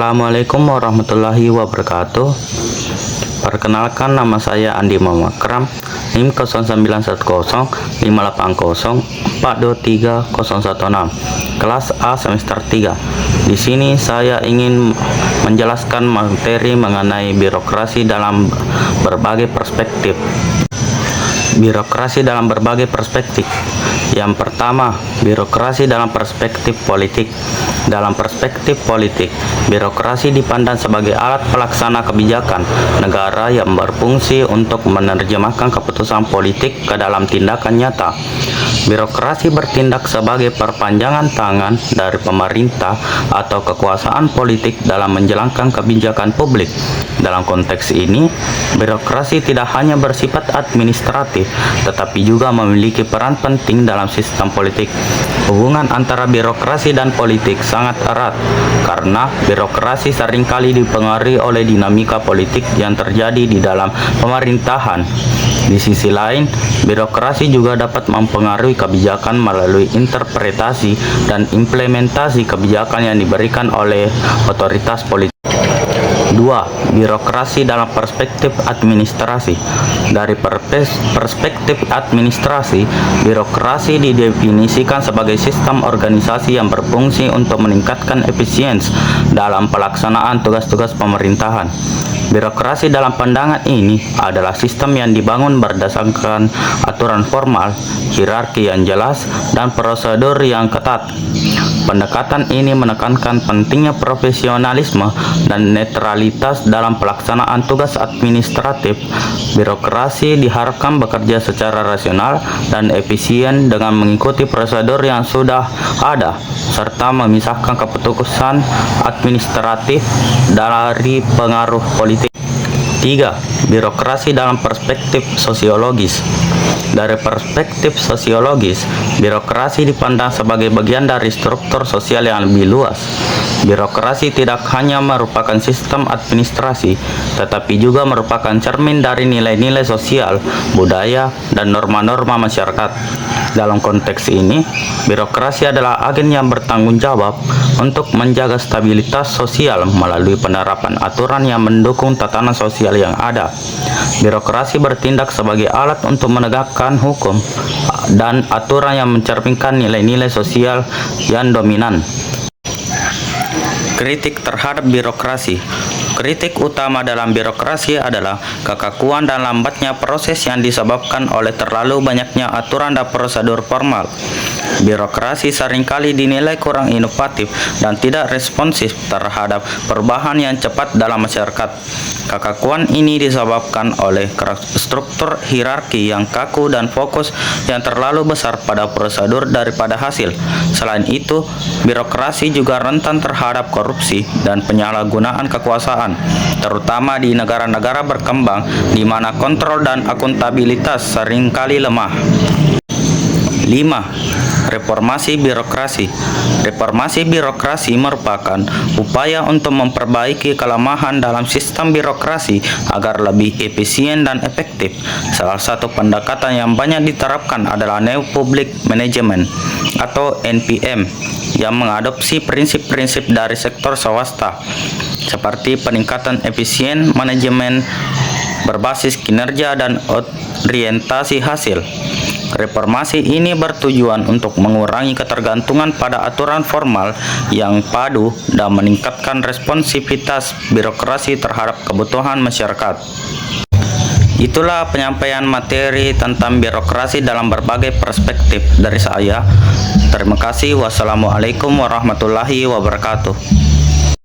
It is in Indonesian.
Assalamualaikum warahmatullahi wabarakatuh. Perkenalkan, nama saya Andi Muhammad Kram, NIM 09105804230116, kelas A semester 3. Di sini saya ingin menjelaskan materi mengenai birokrasi dalam berbagai perspektif. Birokrasi dalam berbagai perspektif. Yang pertama, birokrasi dalam perspektif politik. Dalam perspektif politik, birokrasi dipandang sebagai alat pelaksana kebijakan negara yang berfungsi untuk menerjemahkan keputusan politik ke dalam tindakan nyata. Birokrasi bertindak sebagai perpanjangan tangan dari pemerintah atau kekuasaan politik dalam menjalankan kebijakan publik. Dalam konteks ini, birokrasi tidak hanya bersifat administratif, tetapi juga memiliki peran penting dalam sistem politik. Hubungan antara birokrasi dan politik sangat erat, karena birokrasi seringkali dipengaruhi oleh dinamika politik yang terjadi di dalam pemerintahan. Di sisi lain, birokrasi juga dapat mempengaruhi kebijakan melalui interpretasi dan implementasi kebijakan yang diberikan oleh otoritas politik. 2. Birokrasi dalam perspektif administrasi. Dari perspektif administrasi, birokrasi didefinisikan sebagai sistem organisasi yang berfungsi untuk meningkatkan efisiensi dalam pelaksanaan tugas-tugas pemerintahan. Birokrasi dalam pandangan ini adalah sistem yang dibangun berdasarkan aturan formal, hierarki yang jelas, dan prosedur yang ketat. Pendekatan ini menekankan pentingnya profesionalisme dan netralitas dalam pelaksanaan tugas administratif. Birokrasi diharapkan bekerja secara rasional dan efisien dengan mengikuti prosedur yang sudah ada, serta memisahkan keputusan administratif dari pengaruh politik. 3. Birokrasi dalam perspektif sosiologis. Dari perspektif sosiologis, birokrasi dipandang sebagai bagian dari struktur sosial yang lebih luas. Birokrasi tidak hanya merupakan sistem administrasi, tetapi juga merupakan cermin dari nilai-nilai sosial, budaya, dan norma-norma masyarakat. Dalam konteks ini, birokrasi adalah agen yang bertanggung jawab untuk menjaga stabilitas sosial melalui penerapan aturan yang mendukung tatanan sosial yang ada. Birokrasi bertindak sebagai alat untuk menegakkan hukum dan aturan yang mencerminkan nilai-nilai sosial yang dominan. Kritik terhadap birokrasi. Kritik utama dalam birokrasi adalah kekakuan dan lambatnya proses yang disebabkan oleh terlalu banyaknya aturan dan prosedur formal. Birokrasi seringkali dinilai kurang inovatif dan tidak responsif terhadap perubahan yang cepat dalam masyarakat. Kekakuan ini disebabkan oleh struktur hierarki yang kaku dan fokus yang terlalu besar pada prosedur daripada hasil. Selain itu, birokrasi juga rentan terhadap korupsi dan penyalahgunaan kekuasaan, terutama di negara-negara berkembang di mana kontrol dan akuntabilitas seringkali lemah. 5. Reformasi birokrasi. Reformasi birokrasi merupakan upaya untuk memperbaiki kelemahan dalam sistem birokrasi agar lebih efisien dan efektif. Salah satu pendekatan yang banyak diterapkan adalah New Public Management atau NPM yang mengadopsi prinsip-prinsip dari sektor swasta seperti peningkatan efisien manajemen berbasis kinerja dan orientasi hasil. Reformasi ini bertujuan untuk mengurangi ketergantungan pada aturan formal yang padu dan meningkatkan responsivitas birokrasi terhadap kebutuhan masyarakat. Itulah penyampaian materi tentang birokrasi dalam berbagai perspektif dari saya. Terima kasih. Wassalamualaikum warahmatullahi wabarakatuh.